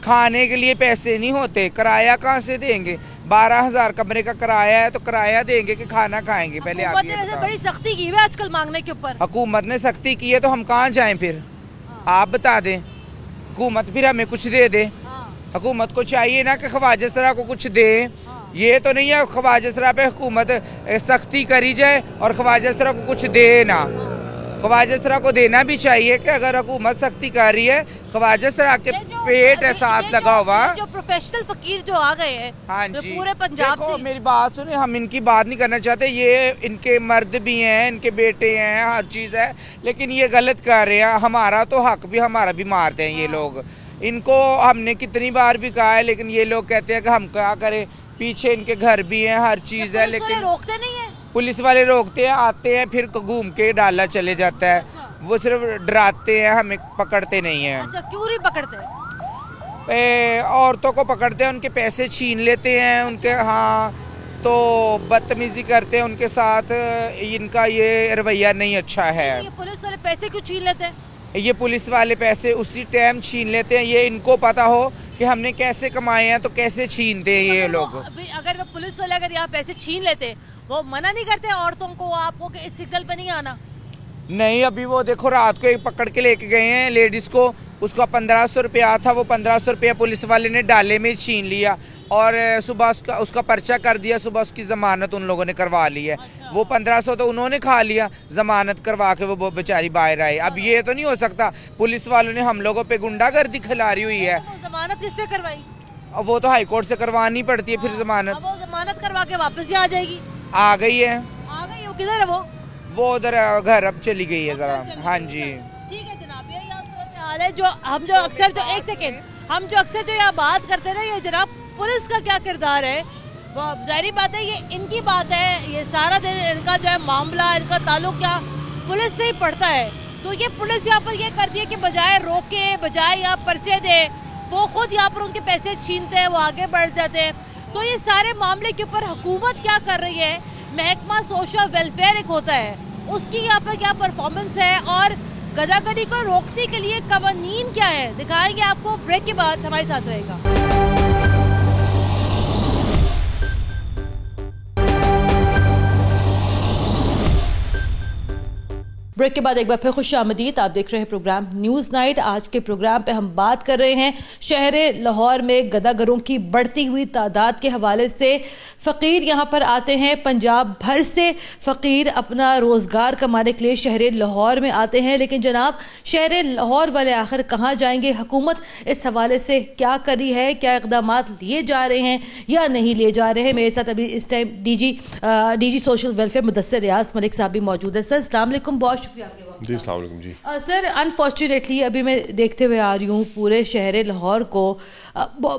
खाने के लिए पैसे नहीं होते, किराया कहाँ से देंगे? 12,000 कमरे का किराया है, तो किराया देंगे कि खाना खाएंगे? पहले आप ये बताओ। बड़ी सख्ती की है आजकल मांगने के ऊपर। हुकूमत ने सख्ती की है तो हम कहाँ जाएं फिर? आप बता दें, हुकूमत फिर हमें कुछ दे दे। हुकूमत को चाहिए ना कि ख्वाजा सरा को कुछ दे, ये तो नहीं है ख्वाजा सरा पे हुकूमत सख्ती करी जाए और ख्वाजा सरा को कुछ दे ना। ख्वाजा सरा को देना भी चाहिए कि अगर हुकूमत सख्ती कर रही है, ख्वाजा सरा के पेट है साथ लगा हुआ। जो प्रोफेशनल फकीर जो आ गए हैं, हाँ जी, पूरे पंजाब से। मेरी बात सुने, हम इनकी बात नहीं करना चाहते, ये इनके मर्द भी हैं, इनके बेटे हैं, हर चीज़ है, लेकिन ये गलत कर रहे हैं। हमारा तो हक भी, हमारा भी मारते हैं ये लोग। इनको हमने कितनी बार भी कहा है, लेकिन ये लोग कहते हैं कि हम क्या करें, पीछे इनके घर भी हैं, हर चीज़ है, लेकिन रोकते नहीं है। पुलिस वाले रोकते हैं, आते हैं, फिर घूम के डाला चले जाता है। वो सिर्फ डराते हैं, हमें पकड़ते नहीं हैं। अच्छा, क्यों नहीं पकड़ते? औरतों को पकड़ते हैं, उनके पैसे छीन लेते हैं उनके, हाँ, तो बदतमीजी करते हैं उनके साथ। इनका ये रवैया नहीं अच्छा है। ये पुलिस वाले पैसे क्यों छीन लेते हैं? ये पुलिस वाले पैसे उसी टाइम छीन लेते हैं। ये इनको पता हो कि हमने कैसे कमाए हैं तो कैसे छीनते हैं ये लोग। अगर वो पुलिस वाले अगर यहाँ पैसे छीन लेते, वो मना नहीं करते औरतों को, आपको कि इस सिग्नल पे नहीं आना? नहीं, अभी वो देखो रात को एक पकड़ के लेके गए हैं लेडीज को, उसका 1500 रुपया था, वो 1500 रुपया पुलिस वाले ने डाले में छीन लिया और सुबह उसका पर्चा कर दिया। सुबह उसकी जमानत उन लोगों ने करवा ली है। वो 1500 तो उन्होंने खा लिया, जमानत करवा के वो बेचारी बाहर आई। अब ये तो नहीं हो सकता, पुलिस वालों ने हम लोगों पे गुंडागर्दी खिलारी हुई है। जमानत किससे करवाई? अब वो तो हाई कोर्ट से करवानी पड़ती है फिर जमानत। वो जमानत करवा के वापस ही आ जाएगी। आ गई है। आ गई? वो किधर है? वो उधर घर अब चली गई है जरा। हाँ जी, ठीक है जनाब, ये सूरत हाल है। जो हम जो अक्सर जो एक सेकेंड हम जो अक्सर जो यहाँ बात करते हैं ना, ये जनाब पुलिस का क्या किरदार है, वो जाहिर बात है ये इनकी बात है। ये सारा दिन इनका जो है मामला, इनका ताल्लुक क्या पुलिस से ही पड़ता है। तो ये पुलिस यहाँ पर ये करती है कि बजाय रोके, बजाय यहाँ पर्चे दे, वो खुद यहाँ पर उनके पैसे छीनते हैं, वो आगे बढ़ जाते हैं। तो ये सारे मामले के ऊपर हुकूमत क्या कर रही है, महकमा सोशल वेलफेयर एक होता है, उसकी यहाँ पर क्या परफॉर्मेंस है और गदागदी को रोकने के लिए कवानीन क्या है, दिखाएंगे आपको। ब्रेक के बाद हमारे साथ रहेगा। ब्रेक के बाद एक बार फिर खुश आमदीद। आप देख रहे हैं प्रोग्राम न्यूज़ नाइट। आज के प्रोग्राम पे हम बात कर रहे हैं शहर लाहौर में गदागरों की बढ़ती हुई तादाद के हवाले से। फ़कीर यहाँ पर आते हैं, पंजाब भर से फ़कीर अपना रोज़गार कमाने के लिए शहर लाहौर में आते हैं। लेकिन जनाब, शहर लाहौर वाले आखिर कहाँ जाएंगे? हुकूमत इस हवाले से क्या कर रही है? क्या इक़दाम लिए जा रहे हैं या नहीं लिए जा रहे हैं? मेरे साथ अभी इस time DG social welfare Mudassir Riyaz Malik sahab भी मौजूद है। सर अस्सलाम वालेकुम, बहुत शुक्रिया आपके वक्त। जी अस्सलाम वालेकुम जी। सर अनफॉर्चुनेटली अभी मैं देखते हुए आ रही हूँ पूरे शहर लाहौर को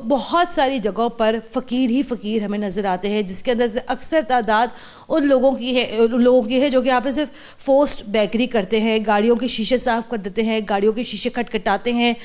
बहुत सारी जगहों पर फ़कीर ही फ़कीर हमें नज़र आते हैं, जिसके अंदर से अक्सर तादाद उन लोगों की है जो कि यहाँ पे सिर्फ फोस्ट बेकरी करते हैं, गाड़ियों के शीशे साफ़ कर देते हैं, गाड़ियों के शीशे खटखटाते हैं।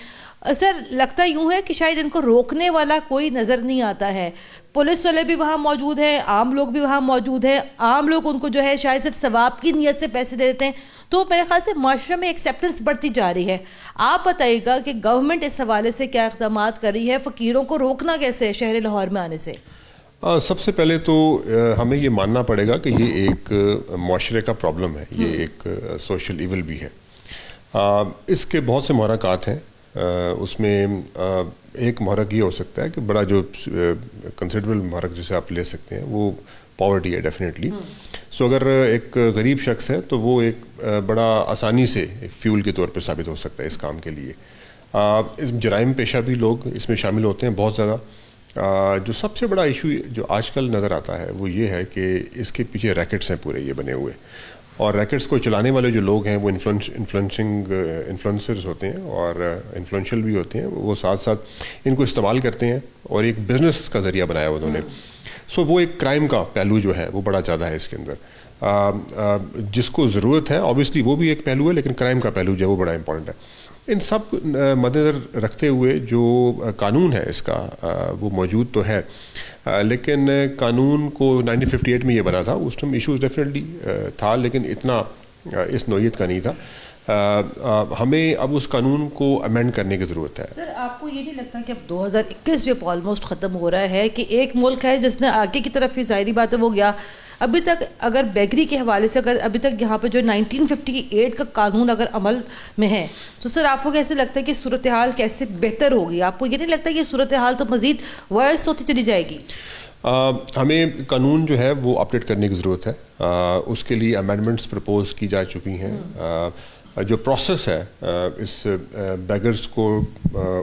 सर लगता यूँ है कि शायद इनको रोकने वाला कोई नज़र नहीं आता है। पुलिस वाले भी वहाँ मौजूद हैं, आम लोग भी वहाँ मौजूद हैं। आम लोग उनको जो है शायद सिर्फ सवाब की नीयत से पैसे दे देते हैं। तो मेरे ख्याल से माशरे में एक्सेप्टेंस बढ़ती जा रही है। आप बताइएगा कि गवर्नमेंट इस हवाले से क्या इक़दाम कर रही है, फ़कीरों को रोकना कैसे है शहर लाहौर में आने से? सबसे पहले तो हमें ये मानना पड़ेगा कि ये एक माशरे का प्रॉब्लम है, ये एक सोशल इवल भी है। इसके बहुत से मुहर्रकात हैं। उसमें एक मुहर्रक ये हो सकता है कि बड़ा जो कंसिडरेबल मुहर्रक जिसे आप ले सकते हैं वो पॉवर्टी है डेफिनेटली। सो अगर एक गरीब शख्स है तो वो एक बड़ा आसानी से एक फ्यूल के तौर पे साबित हो सकता है इस काम के लिए। इस जराइम पेशा भी लोग इसमें शामिल होते हैं बहुत ज़्यादा। जो सबसे बड़ा इशू जो आजकल नज़र आता है वो ये है कि इसके पीछे रैकेट्स हैं पूरे ये बने हुए, और रैकेट्स को चलाने वाले जो लोग हैं वो इन्फ्लुएंसर्स होते हैं और इन्फ्लुएंशियल भी होते हैं। वो साथ साथ इनको इस्तेमाल करते हैं और एक बिज़नेस का ज़रिया बनाया उन्होंने। सो वो एक क्राइम का पहलू जो है वो बड़ा ज़्यादा है इसके अंदर। जिसको ज़रूरत है ऑब्वियसली वो भी एक पहलू है, लेकिन क्राइम का पहलू जो है वो बड़ा इंपॉर्टेंट है। इन सब मद्देनज़र रखते हुए जो कानून है इसका वो मौजूद तो है, लेकिन कानून को 1958 में ये बना था। उस टाइम इशूज़ डेफिनेटली था, लेकिन इतना इस नौइयत का नहीं था। हमें अब उस कानून को अमेंड करने की ज़रूरत है। सर आपको ये नहीं लगता कि अब 2021 में ऑलमोस्ट ख़त्म हो रहा है कि एक मुल्क है जिसने आगे की तरफ ही ज़ाहिरी बात है वो गया, अभी तक अगर बेकरी के हवाले से अगर अभी तक यहाँ पे जो 1958 का कानून अगर अमल में है तो सर आपको कैसे लगता है कि सूरत हाल कैसे बेहतर होगी? आपको ये नहीं लगता कि सूरत हाल तो मज़ीद वर्स होती चली जाएगी? हमें कानून जो है वो अपडेट करने की ज़रूरत है। उसके लिए अमेंडमेंट्स प्रपोज की जा चुकी हैं। जो प्रोसेस है इस बैगर्स को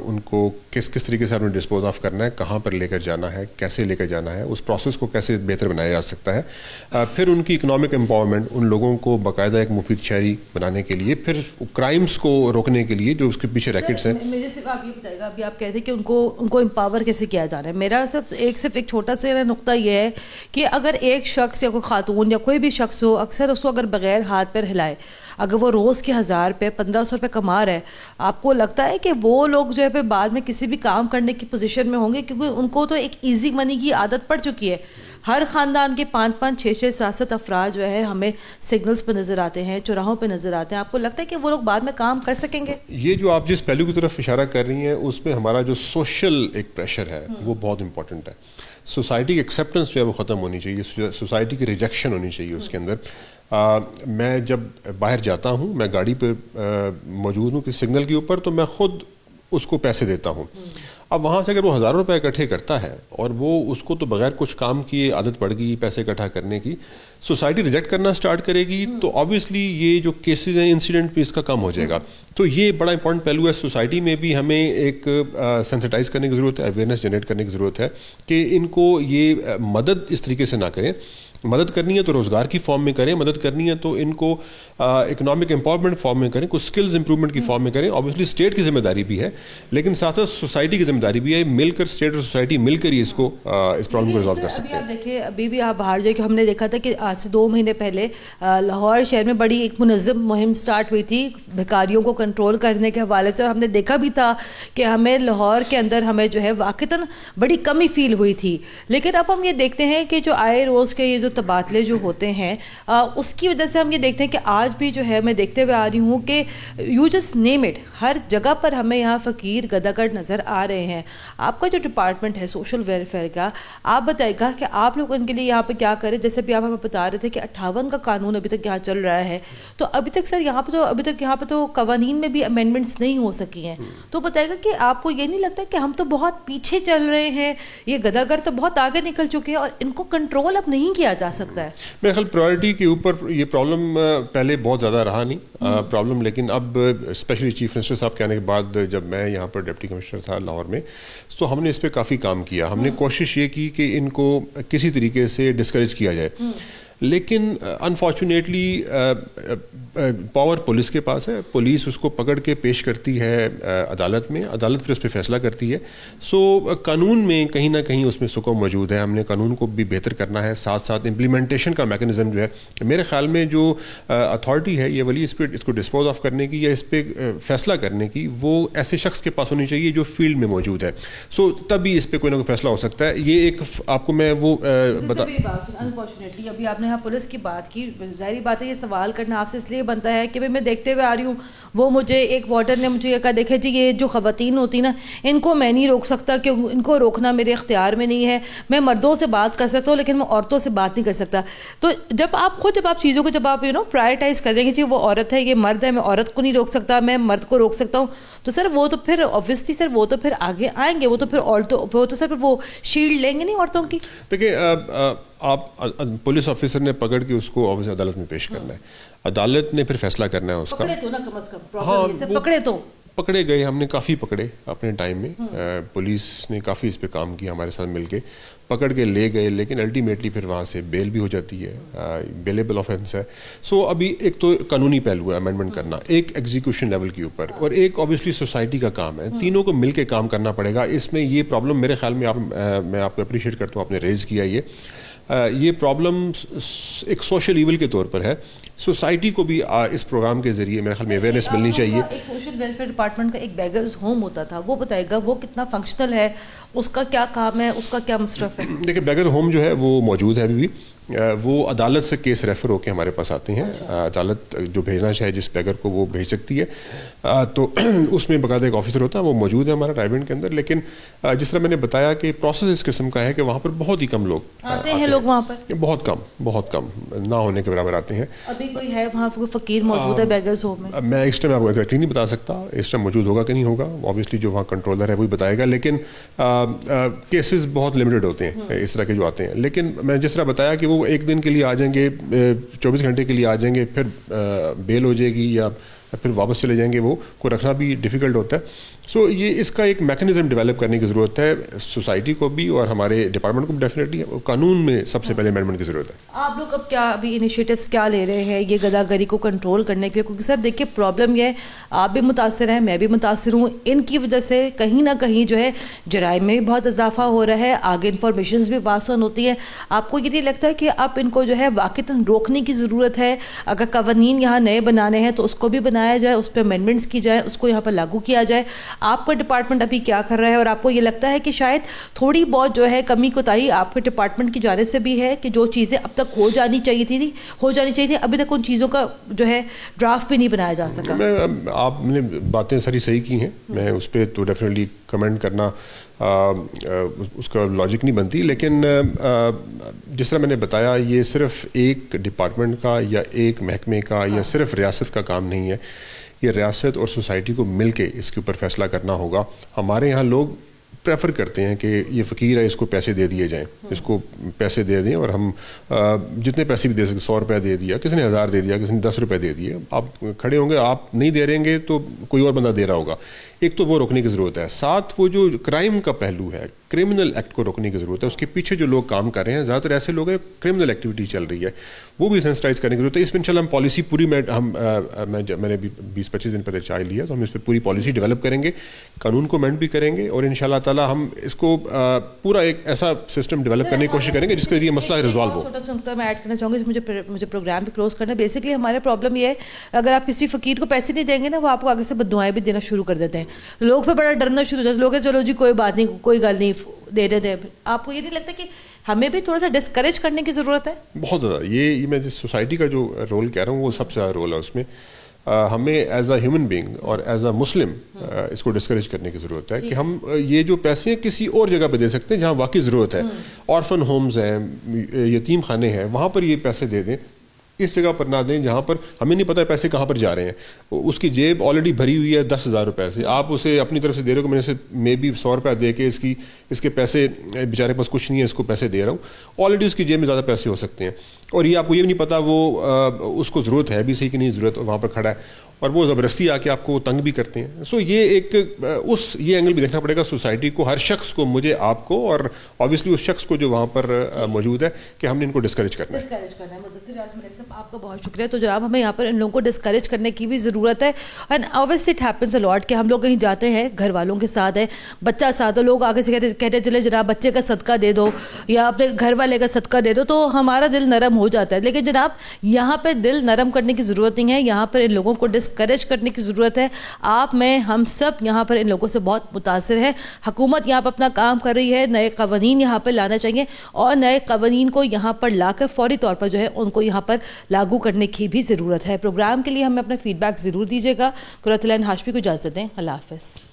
उनको किस तरीके से हमें डिस्पोज ऑफ करना है, कहाँ पर लेकर जाना है, कैसे लेकर जाना है, उस प्रोसेस को कैसे बेहतर बनाया जा सकता है। फिर उनकी इकोनॉमिक एम्पावरमेंट, उन लोगों को बाकायदा एक मुफीद शहरी बनाने के लिए, फिर क्राइम्स को रोकने के लिए जो उसके पीछे रैकेट्स हैं। मेरे सिर्फ आप ये बताइएगा, अभी आप कहते हैं कि उनको एम्पावर कैसे किया जाना है। मेरा सिर्फ एक छोटा सा नुक्ता ये है कि अगर एक शख्स या कोई खातून या कोई भी शख्स हो, अक्सर उसको अगर बगैर हाथ पैर हिलाए अगर वो रोज़ के 1000 रुपये 1500 रुपये कमा रहे, आपको लगता है कि वो लोग जो है बाद में किसी भी काम करने की पोजीशन में होंगे? क्योंकि उनको तो एक इजी मनी की आदत पड़ चुकी है। हर ख़ानदान के 5-5, 6-6, 7-7 अफराद जो है हमें सिग्नल्स पे नज़र आते हैं, चौराहों पे नज़र आते हैं। आपको लगता है कि वो लोग बाद में काम कर सकेंगे? ये जो आप जिस पहलू की तरफ इशारा कर रही हैं उसमें हमारा जो सोशल एक प्रेशर है वो बहुत इंपॉर्टेंट है। सोसाइटी की एक्सेप्टेंस जो है वो ख़त्म होनी चाहिए, सोसाइटी की रिजेक्शन होनी चाहिए उसके अंदर। मैं जब बाहर जाता हूँ, मैं गाड़ी पर मौजूद हूँ किसी सिग्नल के ऊपर, तो मैं ख़ुद उसको पैसे देता हूँ। अब वहाँ से अगर वो हज़ारों रुपए इकट्ठे करता है और वो उसको तो बगैर कुछ काम किए आदत पड़ गई पैसे इकट्ठा करने की, सोसाइटी रिजेक्ट करना स्टार्ट करेगी, तो ऑब्वियसली ये जो केसेस हैं इंसिडेंट भी इसका कम हो जाएगा। तो ये बड़ा इंपॉर्टेंट पहलू है। सोसाइटी में भी हमें एक सेंसिटाइज करने की ज़रूरत है, अवेयरनेस जनरेट करने की ज़रूरत है कि इनको ये मदद इस तरीके से ना करें। मदद करनी है तो रोज़गार की फॉर्म में करें, मदद करनी है तो इनको इकोनॉमिक एम्पावरमेंट फॉर्म में करें, कुछ स्किल्स इंप्रूवमेंट की फॉर्म में करें। ऑब्वियसली स्टेट की जिम्मेदारी भी है, लेकिन साथ साथ सोसाइटी की जिम्मेदारी भी है। मिलकर स्टेट और सोसाइटी मिलकर ही इसको इस प्रॉब्लम को रिजॉल्व कर सकते हैं। आप देखिए, अभी भी आप बाहर जाके हमने देखा था कि आज से 2 महीने पहले लाहौर शहर में बड़ी एक मुनज़्ज़म मुहिम स्टार्ट हुई थी भिखारियों को कंट्रोल करने के हवाले से, और हमने देखा भी था कि हमें लाहौर के अंदर हमें जो है वाक़तन बड़ी कमी फील हुई थी। लेकिन अब हम ये देखते हैं कि जो आए रोज़ के ये जो तबादले जो होते हैं उसकी वजह से हम ये देखते हैं कि आज भी जो है मैं देखते हुए आ रही हूँ कि यू जस्ट नेम इट, हर जगह पर हमें यहाँ फ़कीर गदागढ़ नज़र आ रहे हैं। आपका जो डिपार्टमेंट है सोशल वेलफेयर का, आप बताइएगा कि आप लोग उनके लिए यहाँ पे क्या करें? जैसे भी आप हमें बता रहे थे कि 58 का कानून अभी तक यहाँ चल रहा है, तो अभी तक सर यहाँ पे तो कवानीन में भी अमेंडमेंट्स नहीं हो सकी हैं। तो बताइएगा कि आपको ये नहीं लगता कि हम तो बहुत पीछे चल रहे हैं, ये गदागढ़ तो बहुत आगे निकल चुके हैं और इनको कंट्रोल अब नहीं किया जा सकता है? मेरे ख्याल प्रायोरिटी के ऊपर ये प्रॉब्लम पहले बहुत ज़्यादा रहा नहीं प्रॉब्लम, लेकिन अब स्पेशली चीफ मिनिस्टर साहब के आने के बाद जब मैं यहाँ पर डिप्टी कमिश्नर था लाहौर में, तो हमने इस पर काफ़ी काम किया। हमने कोशिश ये की कि इनको किसी तरीके से डिस्करेज किया जाए, लेकिन अनफॉर्चुनेटली पावर पुलिस के पास है। पुलिस उसको पकड़ के पेश करती है अदालत में, अदालत फिर उस पर फैसला करती है। सो कानून में कहीं ना कहीं उसमें सुकून मौजूद है। हमने कानून को भी बेहतर करना है, साथ साथ इम्प्लीमेंटेशन का मैकेनिज्म जो है, मेरे ख्याल में जो अथॉरिटी है ये वाली इस पर इसको डिस्पोज ऑफ करने की या इस पर फैसला करने की, वो ऐसे शख्स के पास होनी चाहिए जो फील्ड में मौजूद है। सो तभी इस पर कोई ना कोई फैसला हो सकता है। ये एक आपको मैं वो बता, अनफॉर्चुनेटली अभी आपने यहाँ पुलिस की बात की, जाहिर बात है ये सवाल करना आपसे इसलिए बनता है कि भाई मैं देखते हुए आ रही हूँ, वो मुझे एक वार्डन ने मुझे कहा, देखे जी ये जो ख़वातीन होती ना, इनको मैं नहीं रोक सकता, क्यों इनको रोकना मेरे इख्तियार में नहीं है। मैं मर्दों से बात कर सकता हूँ लेकिन मैं औरतों से बात नहीं कर सकता। तो जब आप चीज़ों को जब आप प्रायोरिटाइज कर देंगे, जी वो औरत है, ये मर्द है, मैं औरत को नहीं रोक सकता, मैं मर्द को रोक सकता हूँ, तो सर वो तो फिर ऑब्वियसली सर वो तो फिर आगे आएंगे, वो तो फिर औरतों तो सर वो शील्ड लेंगे नहीं औरतों की। देखिए आप पुलिस ऑफिसर ने पकड़ के उसको ऑब्वियसली अदालत में पेश करना है, अदालत ने फिर फैसला करना है उसका। पकड़े तो ना कम से कम, हाँ, पकड़े तो पकड़े गए, हमने काफ़ी पकड़े अपने टाइम में। पुलिस ने काफ़ी इस पे काम किया हमारे साथ मिलके, पकड़ के ले गए, लेकिन अल्टीमेटली फिर वहाँ से बेल भी हो जाती है, बेलेबल ऑफेंस है। सो अभी एक तो कानूनी पहलू है अमेंडमेंट करना, एक एग्जीक्यूशन लेवल के ऊपर, और एक ऑब्वियसली सोसाइटी का काम है। तीनों को मिलके काम करना पड़ेगा। इसमें ये प्रॉब्लम मेरे ख्याल में मैं आपको अप्रिशिएट करता हूँ, आपने रेज किया ये प्रॉब्लम एक सोशल ईवल के तौर पर है। सोसाइटी को भी इस प्रोग्राम के जरिए मेरे ख्याल में अवेयरनेस मिलनी चाहिए। एक सोशल वेलफेयर डिपार्टमेंट का एक बेगर्स होम होता था, वो बताएगा वो कितना फंक्शनल है, उसका क्या काम है, उसका क्या मसरफ है? देखिए बेगर होम जो है वो मौजूद है अभी भी, वो अदालत से केस रेफर होकर हमारे पास आते हैं। अदालत जो भेजना चाहे जिस पे अगर को वो भेज सकती है, तो उसमें बाकायदा एक ऑफिसर होता है, वो मौजूद है हमारा ट्राइब्यूनल के अंदर। लेकिन जिस तरह मैंने बताया कि प्रोसेस इस किस्म का है कि वहाँ पर बहुत ही कम लोग आते हैं। लोग वहाँ पर बहुत कम ना होने के बराबर आते हैं। अभी कोई है वहाँ कोई फकीर मौजूद है बेगर्स होम में? मैं इस टाइम आपको एग्जैक्टली नहीं बता सकता इस टाइम मौजूद होगा कि नहीं होगा, ऑब्वियसली जो वहाँ कंट्रोलर है वही बताएगा। लेकिन केसेस बहुत लिमिटेड होते हैं इस तरह के जो आते हैं। लेकिन मैं जिस तरह बताया कि वो एक दिन के लिए आ जाएंगे, 24 घंटे के लिए आ जाएंगे, फिर बेल हो जाएगी या फिर वापस चले जाएंगे, वो को रखना भी डिफ़िकल्ट होता है। सो ये इसका एक मैकेनिज्म डेवलप करने की ज़रूरत है सोसाइटी को भी और हमारे डिपार्टमेंट को भी। डेफिनेटली कानून में सबसे पहले अमेंडमेंट की ज़रूरत है। आप लोग अब क्या अभी इनिशिएटिव्स क्या ले रहे हैं ये गदागरी को कंट्रोल करने के लिए? क्योंकि सर देखिए प्रॉब्लम ये है, आप भी मुतासर हैं, मैं भी मुतासर हूँ। इनकी वजह से कहीं ना कहीं जो है जराइम में भी बहुत इजाफा हो रहा है, आगे इन्फॉर्मेशन भी पास ऑन होती है। आपको ये नहीं लगता है कि आप इनको जो है वाक़तन रोकने की ज़रूरत है? अगर कवानीन यहाँ नए बनाने हैं तो उसको भी बनाया जाए, उस पर अमेंडमेंट्स की जाए, उसको यहाँ पर लागू किया जाए। आपका डिपार्टमेंट अभी क्या कर रहा है और आपको ये लगता है कि शायद थोड़ी बहुत जो है कमी कोताही आपके डिपार्टमेंट की जाने से भी है कि जो चीज़ें अब तक हो जानी चाहिए थी अभी तक उन चीज़ों का जो है ड्राफ्ट भी नहीं बनाया जा सका? आपने बातें सारी सही की हैं, मैं उस पर तो डेफिनेटली कमेंट करना उसका लॉजिक नहीं बनती। लेकिन जिस तरह मैंने बताया ये सिर्फ एक डिपार्टमेंट का या एक महकमे का या सिर्फ रियासत का काम नहीं है, ये रियासत और सोसाइटी को मिलके इसके ऊपर फैसला करना होगा। हमारे यहाँ लोग प्रेफर करते हैं कि ये फ़कीर है, इसको पैसे दे दिए जाएं, इसको पैसे दे दें और हम जितने पैसे भी दे सकते, 100 रुपये दे दिया, किसी ने 1000 दे दिया, किसी ने 10 रुपये दे दिए, आप खड़े होंगे, आप नहीं दे रहेंगे तो कोई और बंदा दे रहा होगा। एक तो वो रोकने की ज़रूरत है, साथ वो जो क्राइम का पहलू है, क्रिमिनल एक्ट को रोकने की ज़रूरत है। उसके पीछे जो लोग काम कर रहे हैं ज़्यादातर ऐसे लोग हैं, क्रिमिनल एक्टिविटी चल रही है, वो भी सेंसिटाइज करने की ज़रूरत है। इस पर इंशाल्लाह हम पॉलिसी पूरी मैंने 20-25 दिन पहले चाय लिया, तो हम इस पर पूरी पॉलिसी डेवलप करेंगे, कानून को अमेंड भी करेंगे और इंशाल्लाह ताला हम इसको पूरा एक ऐसा सिस्टम डेवलप करने की कोशिश करेंगे जिसके जरिए मसला रिजॉल्व हो। छोटा सा नुकता मैं ऐड करना चाहूँगी, मुझे प्रोग्राम भी क्लोज करना है। बेसिकली हमारा प्रॉब्लम ये है, अगर आप किसी फ़कीर को पैसे नहीं देंगे ना, वो आपको आगे से बददुआएं भी देना शुरू कर देते हैं। लोग फिर बड़ा डरना शुरू हो जाता है, लोग चलो जी कोई बात नहीं, कोई गल नहीं, दे देते हैं। आपको ये नहीं लगता कि हमें भी थोड़ा सा डिस्करेज करने की ज़रूरत है? बहुत ज़्यादा। ये मैं जिस सोसाइटी का जो रोल कह रहा हूँ वो सबसे ज़्यादा रोल है उसमें। हमें एज अ ह्यूमन बीइंग और एज अ मुस्लिम इसको डिस्करेज करने की ज़रूरत है कि हम ये जो पैसे हैं किसी और जगह पे दे सकते हैं जहाँ वाकई ज़रूरत है। ऑर्फन होम्स हैं, यतीम खाने हैं, वहाँ पर ये पैसे दे दें, इस जगह पर ना दें जहाँ पर हमें नहीं पता है पैसे कहाँ पर जा रहे हैं। उसकी जेब ऑलरेडी भरी हुई है 10,000 रुपये से, आप उसे अपनी तरफ से दे रहे हो कि मैंने से मे बी 100 रुपये दे के इसके पैसे, बेचारे के पास कुछ नहीं है, इसको पैसे दे रहा हूँ, ऑलरेडी उसकी जेब में ज़्यादा पैसे हो सकते हैं और ये आपको ये भी नहीं पता वो उसको ज़रूरत है भी सही कि नहीं ज़रूरत, वहाँ पर खड़ा है और वो ज़बरदस्ती आके आपको तंग भी करते हैं। सो ये एक ये एंगल भी देखना पड़ेगा सोसाइटी को, हर शख्स को, मुझे, आपको और ऑब्वियसली उस शख्स को जो वहाँ पर मौजूद है कि हमने इनको डिस्करेज करना है। मुदस्सिर आज़म मलिक साहब आपका बहुत शुक्रिया। तो जनाब हमें यहाँ पर इन लोगों को डिस्करेज करने की भी ज़रूरत है। And obviously it happens a lot कि हम लोग कहीं जाते हैं, घर वालों के साथ है, बच्चा साथ है, लोग आगे से कहते चले जनाब बच्चे का सदका दे दो या अपने घर वाले का सदका दे दो, तो हमारा दिल नरम हो जाता है। लेकिन जनाब यहाँ पर दिल नरम करने की ज़रूरत नहीं है, यहाँ पर इन लोगों को डिस्करेज करने की ज़रूरत है। आप में हम सब यहाँ पर इन लोगों से बहुत मुतासिर है। हुकूमत यहाँ पर अपना काम कर रही है, नए कवानीन यहाँ पर लाना चाहिए और नए कवानीन को यहाँ पर लाकर फौरी तौर पर जो है उनको यहाँ पर लागू करने की भी ज़रूरत है। प्रोग्राम के लिए हमें अपना फीडबैक ज़रूर दीजिएगा। कुर्रतुल ऐन हाशमी को इजाज़त दें। अल्लाह हाफ़िज़।